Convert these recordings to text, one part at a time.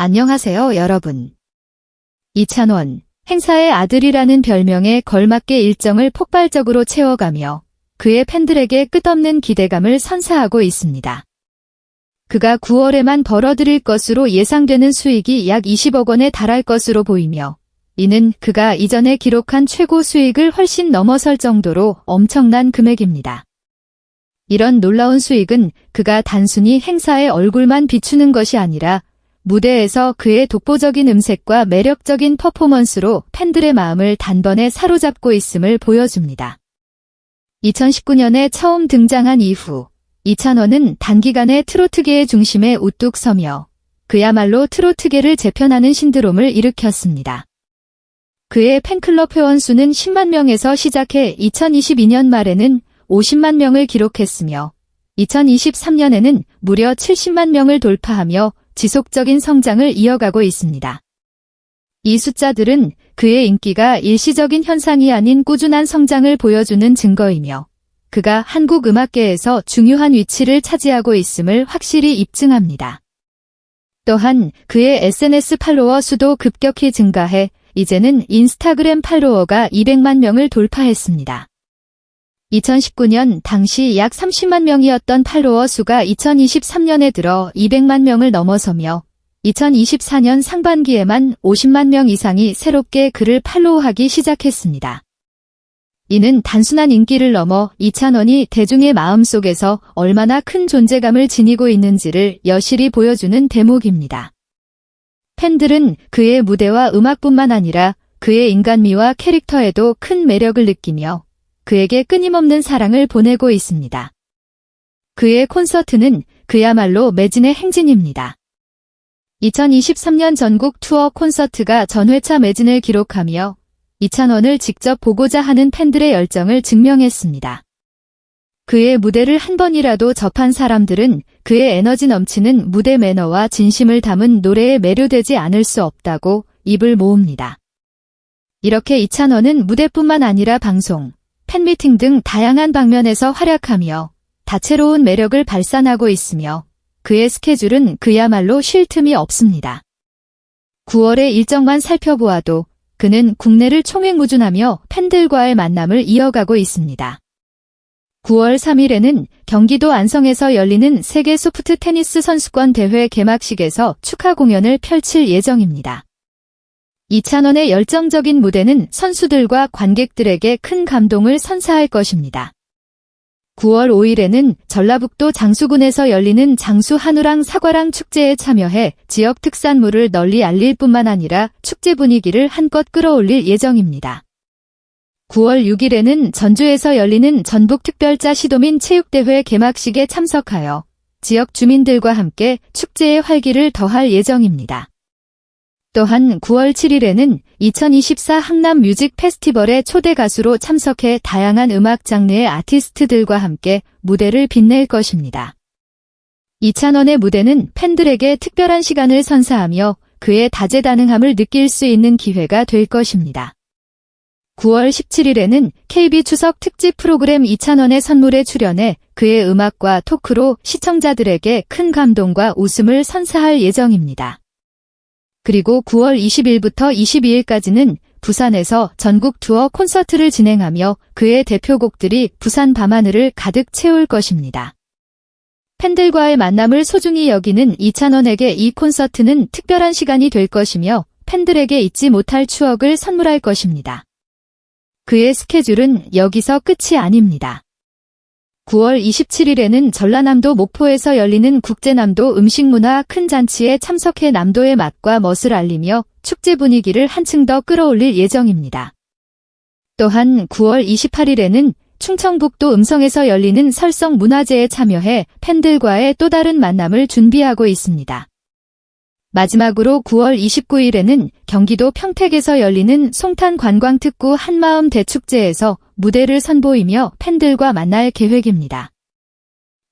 안녕하세요, 여러분. 이찬원, 행사의 아들이라는 별명에 걸맞게 일정을 폭발적으로 채워가며 그의 팬들에게 끝없는 기대감을 선사하고 있습니다. 그가 9월에만 벌어들일 것으로 예상되는 수익이 약 20억 원에 달할 것으로 보이며 이는 그가 이전에 기록한 최고 수익을 훨씬 넘어설 정도로 엄청난 금액입니다. 이런 놀라운 수익은 그가 단순히 행사의 얼굴만 비추는 것이 아니라 무대에서 그의 독보적인 음색과 매력적인 퍼포먼스로 팬들의 마음을 단번에 사로잡고 있음을 보여줍니다. 2019년에 처음 등장한 이후 이찬원은 단기간에 트로트계의 중심에 우뚝 서며 그야말로 트로트계를 재편하는 신드롬을 일으켰습니다. 그의 팬클럽 회원수는 10만 명에서 시작해 2022년 말에는 50만 명을 기록했으며 2023년에는 무려 70만 명을 돌파하며 지속적인 성장을 이어가고 있습니다. 이 숫자들은 그의 인기가 일시적인 현상이 아닌 꾸준한 성장을 보여주는 증거이며 그가 한국 음악계에서 중요한 위치를 차지하고 있음을 확실히 입증합니다. 또한 그의 SNS 팔로워 수도 급격히 증가해 이제는 인스타그램 팔로워가 200만 명을 돌파했습니다. 2019년 당시 약 30만 명이었던 팔로워 수가 2023년에 들어 200만 명을 넘어서며 2024년 상반기에만 50만 명 이상이 새롭게 그를 팔로우하기 시작했습니다. 이는 단순한 인기를 넘어 이찬원이 대중의 마음속에서 얼마나 큰 존재감을 지니고 있는지를 여실히 보여주는 대목입니다. 팬들은 그의 무대와 음악뿐만 아니라 그의 인간미와 캐릭터에도 큰 매력을 느끼며 그에게 끊임없는 사랑을 보내고 있습니다. 그의 콘서트는 그야말로 매진의 행진입니다. 2023년 전국 투어 콘서트가 전회차 매진을 기록하며 이찬원을 직접 보고자 하는 팬들의 열정을 증명했습니다. 그의 무대를 한 번이라도 접한 사람들은 그의 에너지 넘치는 무대 매너와 진심을 담은 노래에 매료되지 않을 수 없다고 입을 모읍니다. 이렇게 이찬원은 무대뿐만 아니라 방송, 팬미팅 등 다양한 방면에서 활약하며 다채로운 매력을 발산하고 있으며 그의 스케줄은 그야말로 쉴 틈이 없습니다. 9월의 일정만 살펴보아도 그는 국내를 총행무준하며 팬들과의 만남을 이어가고 있습니다. 9월 3일에는 경기도 안성에서 열리는 세계 소프트 테니스 선수권 대회 개막식에서 축하 공연을 펼칠 예정입니다. 이찬원의 열정적인 무대는 선수들과 관객들에게 큰 감동을 선사할 것입니다. 9월 5일에는 전라북도 장수군에서 열리는 장수 한우랑 사과랑 축제에 참여해 지역 특산물을 널리 알릴 뿐만 아니라 축제 분위기를 한껏 끌어올릴 예정입니다. 9월 6일에는 전주에서 열리는 전북특별자 시도민 체육대회 개막식에 참석하여 지역 주민들과 함께 축제의 활기를 더할 예정입니다. 또한 9월 7일에는 2024 항남 뮤직 페스티벌에 초대 가수로 참석해 다양한 음악 장르의 아티스트들과 함께 무대를 빛낼 것입니다. 이찬원의 무대는 팬들에게 특별한 시간을 선사하며 그의 다재다능함을 느낄 수 있는 기회가 될 것입니다. 9월 17일에는 KB 추석 특집 프로그램 이찬원의 선물에 출연해 그의 음악과 토크로 시청자들에게 큰 감동과 웃음을 선사할 예정입니다. 그리고 9월 20일부터 22일까지는 부산에서 전국 투어 콘서트를 진행하며 그의 대표곡들이 부산 밤하늘을 가득 채울 것입니다. 팬들과의 만남을 소중히 여기는 이찬원에게 이 콘서트는 특별한 시간이 될 것이며 팬들에게 잊지 못할 추억을 선물할 것입니다. 그의 스케줄은 여기서 끝이 아닙니다. 9월 27일에는 전라남도 목포에서 열리는 국제남도 음식문화 큰 잔치에 참석해 남도의 맛과 멋을 알리며 축제 분위기를 한층 더 끌어올릴 예정입니다. 또한 9월 28일에는 충청북도 음성에서 열리는 설성 문화제에 참여해 팬들과의 또 다른 만남을 준비하고 있습니다. 마지막으로 9월 29일에는 경기도 평택에서 열리는 송탄 관광특구 한마음 대축제에서 무대를 선보이며 팬들과 만날 계획입니다.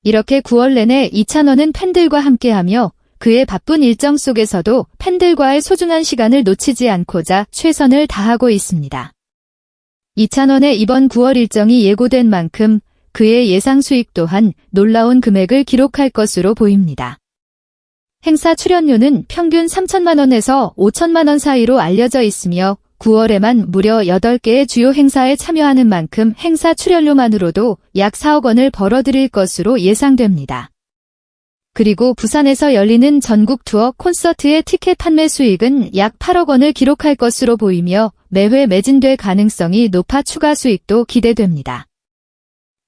이렇게 9월 내내 이찬원은 팬들과 함께하며 그의 바쁜 일정 속에서도 팬들과의 소중한 시간을 놓치지 않고자 최선을 다하고 있습니다. 이찬원의 이번 9월 일정이 예고된 만큼 그의 예상 수익 또한 놀라운 금액을 기록할 것으로 보입니다. 행사 출연료는 평균 3천만 원에서 5천만 원 사이로 알려져 있으며 9월에만 무려 8개의 주요 행사에 참여하는 만큼 행사 출연료만으로도 약 4억 원을 벌어들일 것으로 예상됩니다. 그리고 부산에서 열리는 전국 투어 콘서트의 티켓 판매 수익은 약 8억 원을 기록할 것으로 보이며 매회 매진될 가능성이 높아 추가 수익도 기대됩니다.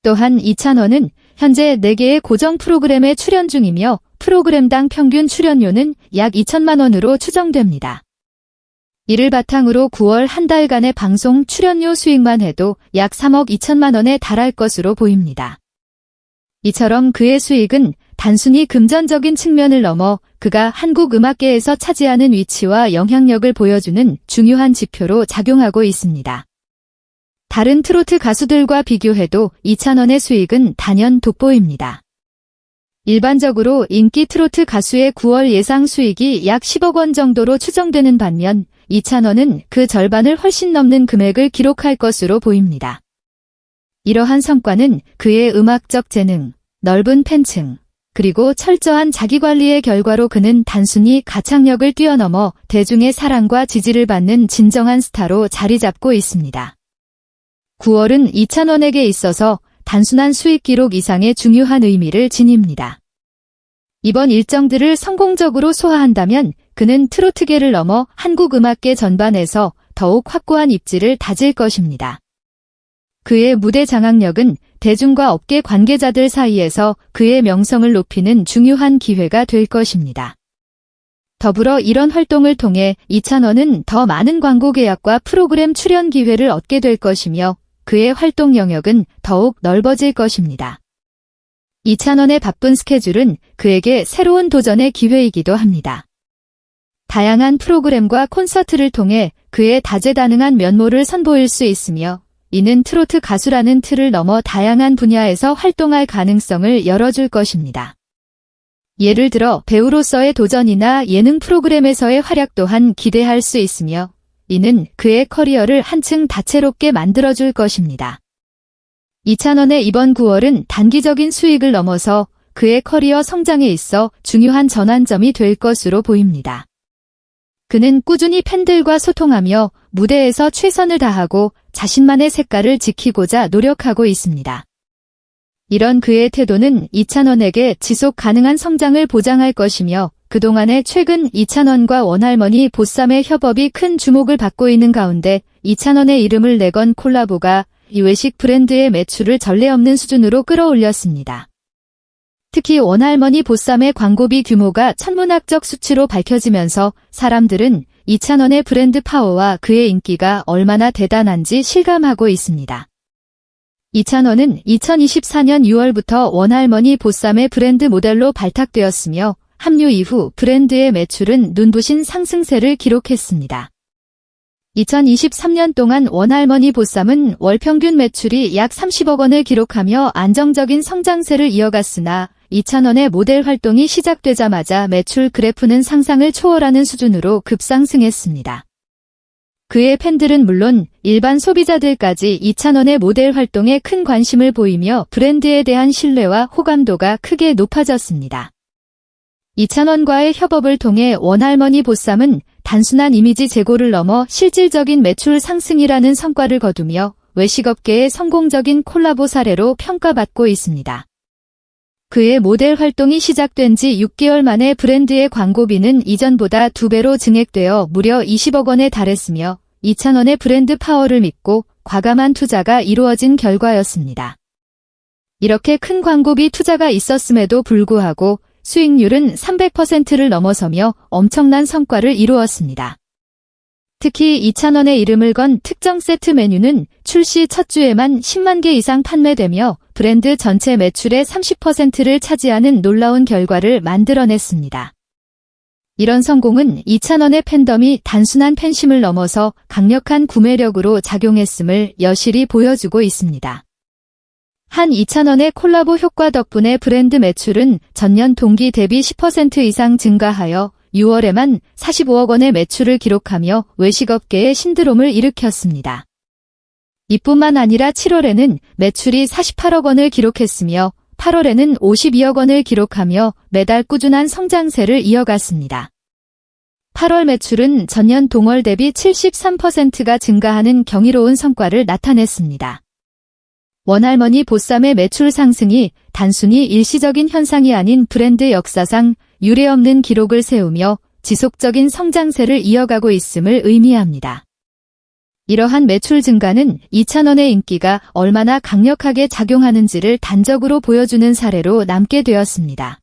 또한 이찬원은 현재 4개의 고정 프로그램에 출연 중이며 프로그램당 평균 출연료는 약 2천만 원으로 추정됩니다. 이를 바탕으로 9월 한 달간의 방송 출연료 수익만 해도 약 3억 2천만 원에 달할 것으로 보입니다. 이처럼 그의 수익은 단순히 금전적인 측면을 넘어 그가 한국 음악계에서 차지하는 위치와 영향력을 보여주는 중요한 지표로 작용하고 있습니다. 다른 트로트 가수들과 비교해도 이찬원의 수익은 단연 돋보입니다. 일반적으로 인기 트로트 가수의 9월 예상 수익이 약 10억 원 정도로 추정되는 반면 이찬원은 그 절반을 훨씬 넘는 금액을 기록할 것으로 보입니다. 이러한 성과는 그의 음악적 재능, 넓은 팬층, 그리고 철저한 자기관리의 결과로 그는 단순히 가창력을 뛰어넘어 대중의 사랑과 지지를 받는 진정한 스타로 자리 잡고 있습니다. 9월은 이찬원에게 있어서 단순한 수익 기록 이상의 중요한 의미를 지닙니다. 이번 일정들을 성공적으로 소화한다면 그는 트로트계를 넘어 한국 음악계 전반에서 더욱 확고한 입지를 다질 것입니다. 그의 무대 장악력은 대중과 업계 관계자들 사이에서 그의 명성을 높이는 중요한 기회가 될 것입니다. 더불어 이런 활동을 통해 이찬원은 더 많은 광고 계약과 프로그램 출연 기회를 얻게 될 것이며 그의 활동 영역은 더욱 넓어질 것입니다. 이찬원의 바쁜 스케줄은 그에게 새로운 도전의 기회이기도 합니다. 다양한 프로그램과 콘서트를 통해 그의 다재다능한 면모를 선보일 수 있으며 이는 트로트 가수라는 틀을 넘어 다양한 분야에서 활동할 가능성을 열어줄 것입니다. 예를 들어 배우로서의 도전이나 예능 프로그램에서의 활약 또한 기대할 수 있으며 이는 그의 커리어를 한층 다채롭게 만들어줄 것입니다. 이찬원의 이번 9월은 단기적인 수익을 넘어서 그의 커리어 성장에 있어 중요한 전환점이 될 것으로 보입니다. 그는 꾸준히 팬들과 소통하며 무대에서 최선을 다하고 자신만의 색깔을 지키고자 노력하고 있습니다. 이런 그의 태도는 이찬원에게 지속 가능한 성장을 보장할 것이며 그동안의 최근 이찬원과 원할머니 보쌈의 협업이 큰 주목을 받고 있는 가운데 이찬원의 이름을 내건 콜라보가 이 외식 브랜드의 매출을 전례 없는 수준으로 끌어올렸습니다. 특히 원할머니 보쌈의 광고비 규모가 천문학적 수치로 밝혀지면서 사람들은 이찬원의 브랜드 파워와 그의 인기가 얼마나 대단한지 실감하고 있습니다. 이찬원은 2024년 6월부터 원할머니 보쌈의 브랜드 모델로 발탁되었으며 합류 이후 브랜드의 매출은 눈부신 상승세를 기록했습니다. 2023년 동안 원할머니 보쌈은 월 평균 매출이 약 30억 원을 기록하며 안정적인 성장세를 이어갔으나 이찬원의 모델 활동이 시작되자마자 매출 그래프는 상상을 초월하는 수준으로 급상승했습니다. 그의 팬들은 물론 일반 소비자들까지 이찬원의 모델 활동에 큰 관심을 보이며 브랜드에 대한 신뢰와 호감도가 크게 높아졌습니다. 이찬원과의 협업을 통해 원할머니 보쌈은 단순한 이미지 제고를 넘어 실질적인 매출 상승이라는 성과를 거두며 외식업계의 성공적인 콜라보 사례로 평가받고 있습니다. 그의 모델 활동이 시작된 지 6개월 만에 브랜드의 광고비는 이전보다 2배로 증액되어 무려 20억 원에 달했으며 이찬원의 브랜드 파워를 믿고 과감한 투자가 이루어진 결과였습니다. 이렇게 큰 광고비 투자가 있었음에도 불구하고 수익률은 300%를 넘어서며 엄청난 성과를 이루었습니다. 특히 이찬원의 이름을 건 특정 세트 메뉴는 출시 첫 주에만 10만 개 이상 판매되며 브랜드 전체 매출의 30%를 차지하는 놀라운 결과를 만들어냈습니다. 이런 성공은 이찬원의 팬덤이 단순한 팬심을 넘어서 강력한 구매력으로 작용했음을 여실히 보여주고 있습니다. 한 이찬원의 콜라보 효과 덕분에 브랜드 매출은 전년 동기 대비 10% 이상 증가하여 6월에만 45억 원의 매출을 기록하며 외식업계에 신드롬을 일으켰습니다. 이뿐만 아니라 7월에는 매출이 48억 원을 기록했으며 8월에는 52억 원을 기록하며 매달 꾸준한 성장세를 이어갔습니다. 8월 매출은 전년 동월 대비 73%가 증가하는 경이로운 성과를 나타냈습니다. 원할머니 보쌈의 매출 상승이 단순히 일시적인 현상이 아닌 브랜드 역사상 유례없는 기록을 세우며 지속적인 성장세를 이어가고 있음을 의미합니다. 이러한 매출 증가는 이찬원의 인기가 얼마나 강력하게 작용하는지를 단적으로 보여주는 사례로 남게 되었습니다.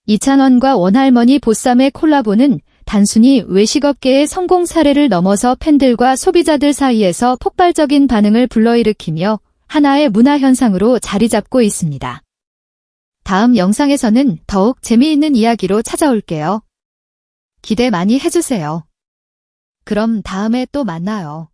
이찬원과 원할머니 보쌈의 콜라보는 단순히 외식업계의 성공 사례를 넘어서 팬들과 소비자들 사이에서 폭발적인 반응을 불러일으키며 하나의 문화 현상으로 자리 잡고 있습니다. 다음 영상에서는 더욱 재미있는 이야기로 찾아올게요. 기대 많이 해주세요. 그럼 다음에 또 만나요.